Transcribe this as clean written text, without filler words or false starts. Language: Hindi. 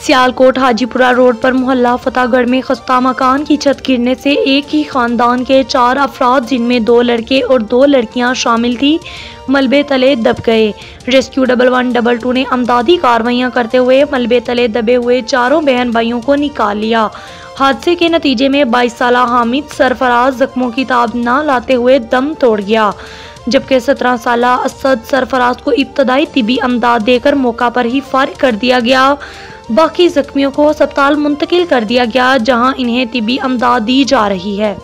सियालकोट हाजीपुरा रोड पर मोहल्ला फतेहगढ़ में खस्ता मकान की छत गिरने से एक ही खानदान के 4 अफराद जिनमें 2 लड़के और 2 लड़कियां शामिल थी मलबे तले दब गए। रेस्क्यू 1112 ने अमदादी कार्रवाइयां करते हुए मलबे तले दबे हुए चारों बहन भाइयों को निकाल लिया। हादसे के नतीजे में 22 साला हामिद सरफराज जख्मों की ताब न लाते हुए दम तोड़ गया, जबकि 17 साला असद सरफराज को इब्तदाई तिबी अमदाद देकर मौका पर ही फारिग कर दिया गया। बाकी जख्मियों को अस्पताल मुंतकिल कर दिया गया, जहां इन्हें तिबी अमदाद दी जा रही है।